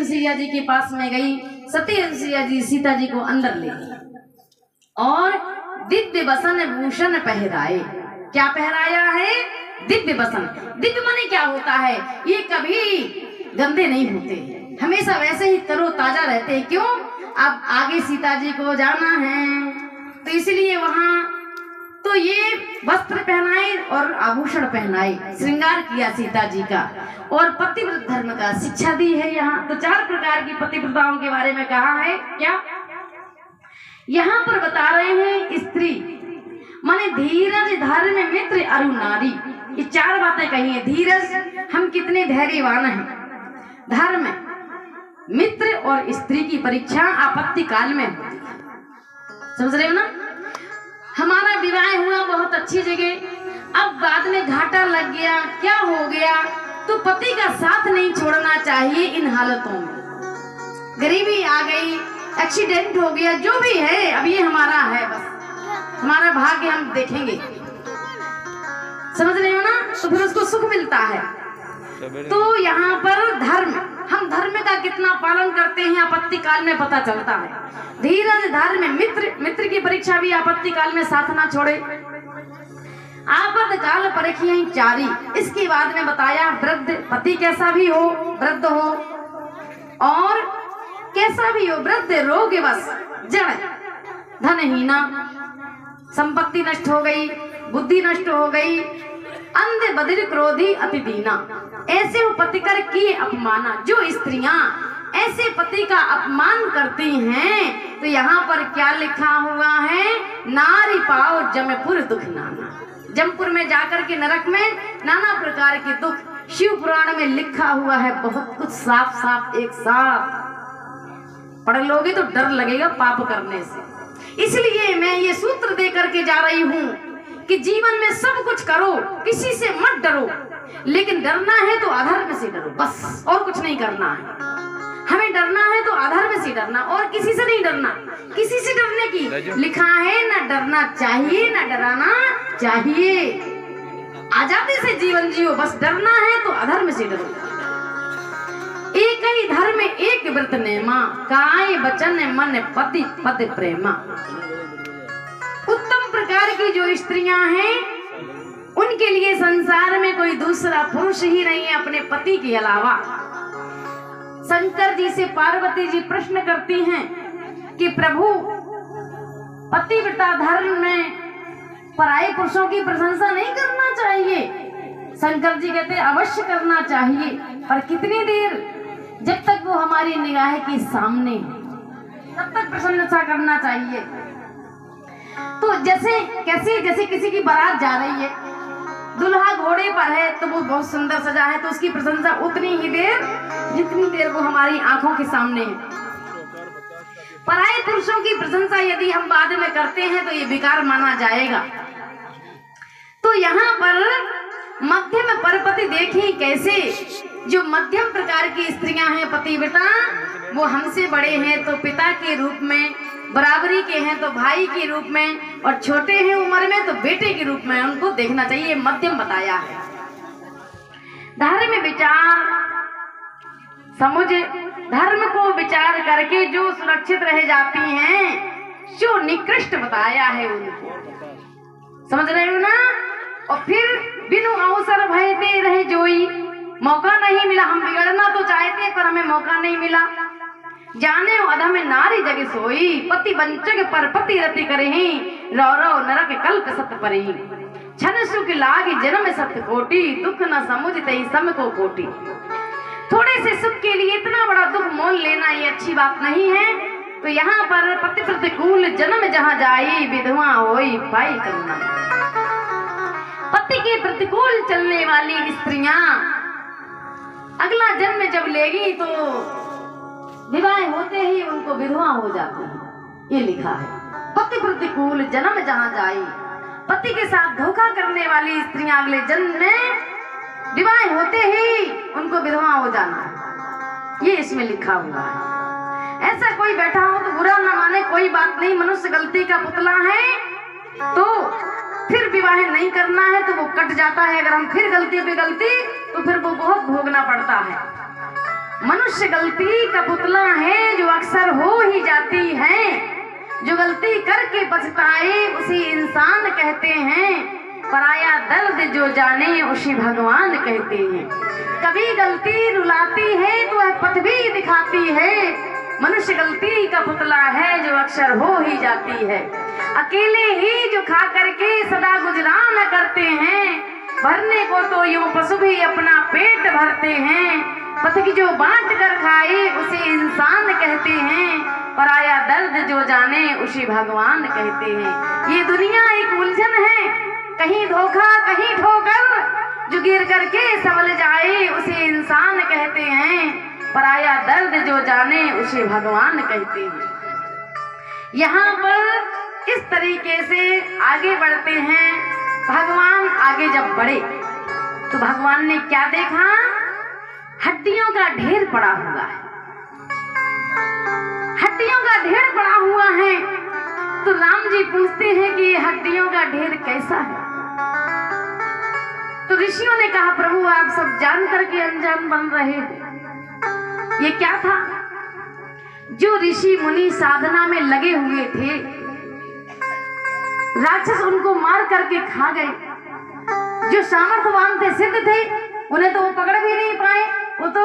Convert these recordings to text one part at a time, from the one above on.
सिया जी के पास में गई। सत्येंद्र सिया जी सीता जी को अंदर ले गई और दिव्य बसन भूषण पहराए। क्या पहराया है? दिव्य बसन। दिव्य माने क्या होता है? ये कभी गंदे नहीं होते, हमेशा वैसे ही तरोताजा रहते हैं। क्यों? अब आगे सीता जी को जाना है तो इसलिए वहां तो ये वस्त्र पहनाए और आभूषण पहनाए, श्रृंगार किया सीता जी का और पतिव्रत धर्म का शिक्षा दी है। यहाँ तो 4 प्रकार की पतिव्रताओं के बारे में कहा है। क्या यहाँ पर बता रहे हैं? स्त्री माने धीरज, धर्म, मित्र, अरु नारी। ये 4 बातें कही है। धीरज, हम कितने धैर्यवान हैं। धर्म, मित्र और स्त्री की परीक्षा आपत्ति काल में होती है। समझ रहे हो ना? हमारा विवाह हुआ बहुत अच्छी जगह, अब बाद में घाटा लग गया, क्या हो गया? तो पति का साथ नहीं छोड़ना चाहिए इन हालतों में। गरीबी आ गई, एक्सीडेंट हो गया, जो भी है अब ये हमारा है, बस हमारा भाग्य हम देखेंगे। समझ रहे हो ना? तो फिर उसको सुख मिलता है। तो यहाँ पर धर्म, हम धर्म का कितना पालन करते हैं आपत्ति काल में पता चलता है। धीरज, धर्म, मित्र, मित्र की परीक्षा भी आपत्ति काल में साथ ना छोड़े। आपद काल परखिए चारी। इसके बाद में बताया वृद्ध, पति कैसा भी हो, वृद्ध हो और कैसा भी हो, वृद्ध, रोगवश, जड़, धनहीना, संपत्ति नष्ट हो गई, बुद्धि नष्ट हो गई, अंध, बधिर, क्रोधी, अति दीना। ऐसे वो पतिकर की अपमाना। जो स्त्रियां ऐसे पति का अपमान करती हैं तो यहाँ पर क्या लिखा हुआ है? नारी पाओ जमपुर दुख नाना। जमपुर में जाकर के नरक में नाना प्रकार के दुख शिव पुराण में लिखा हुआ है। बहुत कुछ साफ साफ एक साथ पढ़ लोगे तो डर लगेगा पाप करने से। इसलिए मैं ये सूत्र दे करके जा रही हूँ कि जीवन में सब कुछ करो, किसी से मत डरो, लेकिन डरना है तो अधर्म से डरो, बस और कुछ नहीं करना है। हमें डरना है तो अधर्म से डरना और किसी से नहीं डरना। किसी से डरने की लिखा है न डरना चाहिए न डराना चाहिए। आजादी से जीवन जियो, बस डरना है तो अधर्म से डरो। एक ही धर्म एक व्रत नेमा, काय वचन मन पति पति प्रेमा। उत्तम प्रकार की जो स्त्रियां हैं उनके लिए संसार में कोई दूसरा पुरुष ही नहीं है अपने पति के अलावा। शंकर जी से पार्वती जी प्रश्न करती हैं कि प्रभु, पतिव्रता धर्म में पराये पुरुषों की प्रशंसा नहीं करना चाहिए? शंकर जी कहते अवश्य करना चाहिए, पर कितनी देर? जब तक वो हमारी निगाह के सामने है तब तक प्रशंसा करना चाहिए। तो जैसे कैसे, जैसे किसी की बारात जा रही है दुल्हा घोड़े पर है तो वो बहुत सुंदर सजा है, तो उसकी प्रशंसा उतनी ही देर जितनी देर वो हमारी आंखों के सामने है। पराये पुरुषों की प्रशंसा यदि हम बाद में करते हैं तो ये बेकार माना जाएगा। तो यहाँ पर मध्यम परपति देखें कैसे, जो मध्यम प्रकार की स्त्रियां हैं पतिव्रता, वो हमसे बड़े हैं तो पिता के रूप में, बराबरी के हैं तो भाई के रूप में, और छोटे हैं उम्र में तो बेटे के रूप में उनको देखना चाहिए। मध्यम बताया है। धर्म विचार समझ, धर्म को विचार करके जो सुरक्षित रह जाती हैं, जो निकृष्ट बताया है उनको, समझ रहे हो ना। और फिर बिनु अवसर भयते रहे जोई, मौका नहीं मिला, हम बिगड़ना तो चाहते पर हमें मौका नहीं मिला। जाने अधम नारी जग सोई, पति वंचक पर पति रति करही, रौरव नरक कल्प सत परही, छन सुख लागी जन्म सत कोटि, दुख न समुझ तई सम को कोटि। थोड़े से सुख के लिए इतना बड़ा दुख मोल लेना ये अच्छी बात नहीं है। तो यहाँ पर पति प्रतिकूल जन्म जहाँ जाई, विधवा होई पाई करुणा। पति के प्रतिकूल चलने वाली स्त्रियां अगला जन्म जब लेगी तो विवाह होते ही उनको विधवा हो जाती है, ये लिखा है। पति प्रतिकूल जन्म जहाँ जाई, पति के साथ धोखा करने वाली स्त्रियां अगले जन्म में विवाह होते ही उनको विधवा हो जाना है, ये इसमें लिखा हुआ है। ऐसा कोई बैठा हो तो बुरा न माने, कोई बात नहीं, मनुष्य गलती का पुतला है, तो फिर विवाह नहीं करना है तो वो कट जाता है। अगर हम फिर गलती पे गलती तो फिर वो बहुत भोगना पड़ता है। मनुष्य गलती का पुतला है जो अक्सर हो ही जाती है, जो गलती करके पछताए उसी इंसान कहते हैं, पराया दर्द जो जाने उसी भगवान कहते हैं। कभी गलती रुलाती है तो वह पथ भी दिखाती है, मनुष्य गलती का पुतला है जो अक्सर हो ही जाती है। अकेले ही जो खा करके सदा गुजरान करते हैं, भरने को तो यूं पशु भी अपना पेट भरते हैं, पथ की जो बांट कर खाए उसे इंसान कहते हैं, पराया दर्द जो जाने उसी भगवान कहते हैं। ये दुनिया एक उलझन है, कहीं धोखा कहीं ठोकर, जो गिर करके संभल जाए उसे इंसान कहते हैं, पराया दर्द जो जाने उसे भगवान कहते हैं। यहाँ पर इस तरीके से आगे बढ़ते हैं। भगवान आगे जब बढ़े तो भगवान ने क्या देखा, हड्डियों का ढेर पड़ा हुआ है, हड्डियों का ढेर पड़ा हुआ है। तो राम जी पूछते हैं कि ये हड्डियों का ढेर कैसा है। तो ऋषियों ने कहा, प्रभु आप सब जान करके अनजान बन रहे हो। ये क्या था, जो ऋषि मुनि साधना में लगे हुए थे, राक्षस उनको मार करके खा गए। जो सामर्थ्यवान थे, सिद्ध थे, उन्हें तो वो पकड़ भी नहीं पाए, वो तो,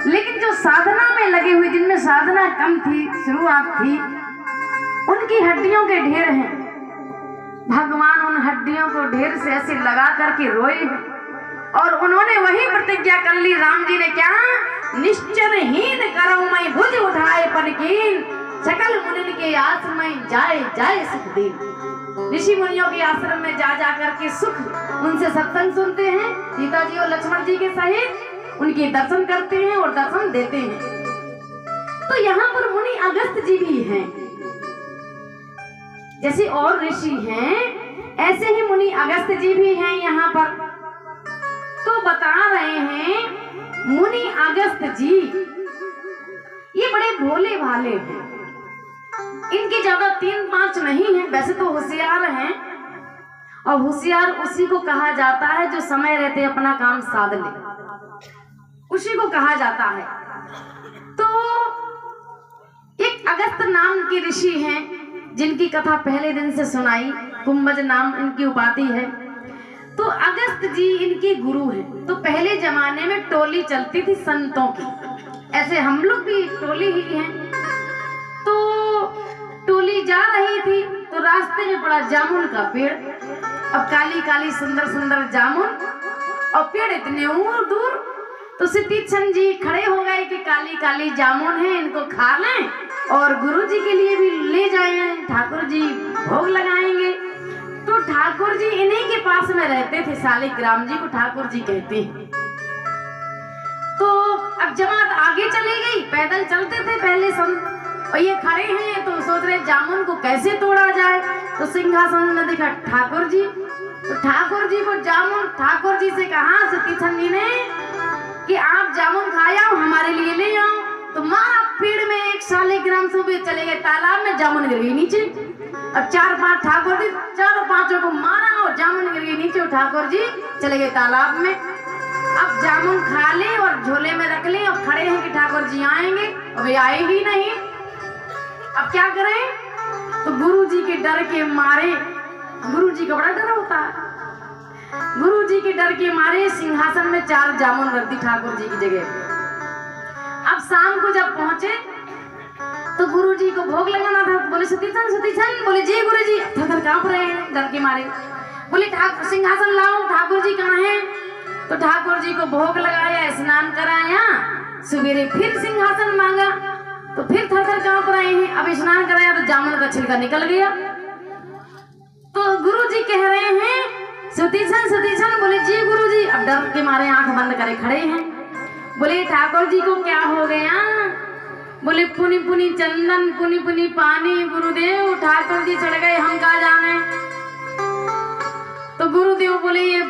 लेकिन जो साधना में लगे हुए, जिनमें साधना कम थी, शुरुआत थी, उनकी हड्डियों के ढेर हैं। भगवान उन हड्डियों को ढेर से ऐसे लगा करके रोए हैं, और उन्होंने वही प्रतिज्ञा कर ली। राम जी ने क्या, निश्चरहीन करऊं मैं भुज उठाए पनकीन, सकल मुनि के आश्रम में जाए जाए सुख दीन। ऋषि मुनियों के आश्रम में जा जा करके सुख, उनसे सत्संग सुनते हैं, सीता जी और लक्ष्मण जी के सहित उनके दर्शन करते हैं और दर्शन देते हैं। तो यहाँ पर मुनि अगस्त जी भी हैं, जैसे और ऋषि हैं ऐसे ही मुनि अगस्त जी भी हैं यहाँ पर। तो बता रहे हैं मुनि अगस्त जी ये बड़े भोले भाले हैं, इनकी ज्यादा 3-5 नहीं है, वैसे तो होशियार हैं, और होशियार उसी को कहा जाता है जो समय रहते अपना काम साध ले, उसी को कहा जाता है। तो एक अगस्त नाम के ऋषि हैं जिनकी कथा पहले दिन से सुनाई, कुंभज नाम इनकी उपाधि है। तो अगस्त जी इनके गुरु हैं। तो पहले जमाने में टोली चलती थी संतों की, ऐसे हम लोग भी टोली ही हैं। तो टोली जा रही थी तो रास्ते में पड़ा जामुन का पेड़। अब काली काली सुंदर सुंदर जामुन, और पेड़ इतने दूर। तो सिद्धीचंद जी खड़े हो गए कि काली काली जामुन है, इनको खा लें और गुरु जी के लिए भी ले जाएं, ठाकुर जी भोग लगाएंगे। तो ठाकुर जी इन्हीं के पास में रहते थे, शालिग्राम जी को ठाकुर जी कहते हैं। तो अब जमात आगे चली गई, पैदल चलते थे पहले संत, और ये खड़े हैं तो सोच रहे जामुन को कैसे तोड़ा जाए। तो सिंहासन में देखा ठाकुर जी, तो ठाकुर जी को जामुन, ठाकुर जी से कहा सतीशन जी ने कि आप जामुन खाए आओ, हमारे लिए ले आओ। तो मारा पेड़ में एक शालिग्राम सुबह चले गए तालाब में, जामुन गिर गई नीचे। अब 4-5 ठाकुर जी, चारों पांचों को मारा और जामुन गिर गई नीचे, और ठाकुर जी चले गए तालाब में। अब जामुन खा ले और झोले में रख ले, और खड़े हैं कि ठाकुर जी आएंगे, अभी आए ही नहीं। अब क्या करें? तो गुरु जी के डर के मारे, गुरु जी का बड़ा डर होता है, गुरु जी के डर के मारे सिंहासन में 4 जामुन रख दी ठाकुर जी की जगह पे। अब शाम को जब पहुंचे तो गुरु जी को भोग लगाना था। बोले सतीशन, सतीशन, बोले जी गुरु जी। थर कांप रहे हैं डर के मारे। बोले सिंहासन लाओ, ठाकुर जी कहाँ हैं? तो ठाकुर जी को भोग लगाया, स्नान कराया, सवेरे फिर सिंहासन मांगा तो फिर थर कांप रहे हैं। अब स्नान कराया तो जामुन का छिलका निकल गया। तो गुरु जी कह रहे हैं सतीशन, सतीशन। बोले जी गुरु जी। अब डर के मारे आंख बंद करे खड़े हैं। बोले ठाकुर जी को क्या हो गया? बोले पुनी पुनी चंदन, पुनी पुनी पानी, गुरुदेव ठाकुर जी चढ़ गए, हम कहाँ जाने। तो गुरुदेव बोले ये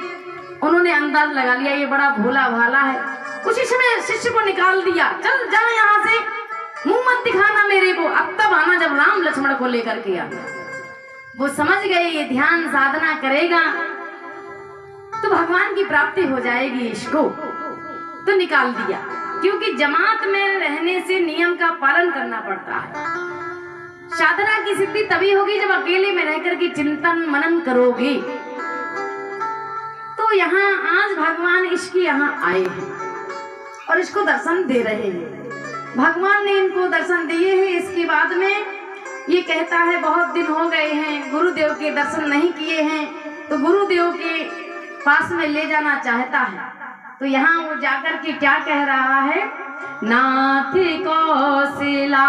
उन्होंने अंदाज लगा लिया, ये बड़ा भोला भाला है। उसी समय शिष्य को निकाल दिया, चल जा यहाँ से, मुंह मत दिखाना मेरे को, अब तब आना जब राम लक्ष्मण को लेकर के आ। वो समझ गए ये ध्यान साधना करेगा तो भगवान की प्राप्ति हो जाएगी इसको, तो निकाल दिया। क्योंकि जमात में रहने से नियम का पालन करना पड़ता है। साधना की सिद्धि तभी होगी जब अकेले में रहकर के चिंतन मनन करोगे। तो यहाँ आज भगवान इसके यहाँ आए हैं और इसको दर्शन दे रहे हैं। भगवान ने इनको दर्शन दिए हैं। इसके बाद में ये कहता है बहुत दिन हो गए हैं गुरुदेव के दर्शन नहीं किए हैं, तो गुरुदेव के पास में ले जाना चाहता है। तो यहाँ वो जाकर के क्या कह रहा है? नाथ कौशला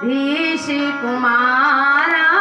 धीश कुमारा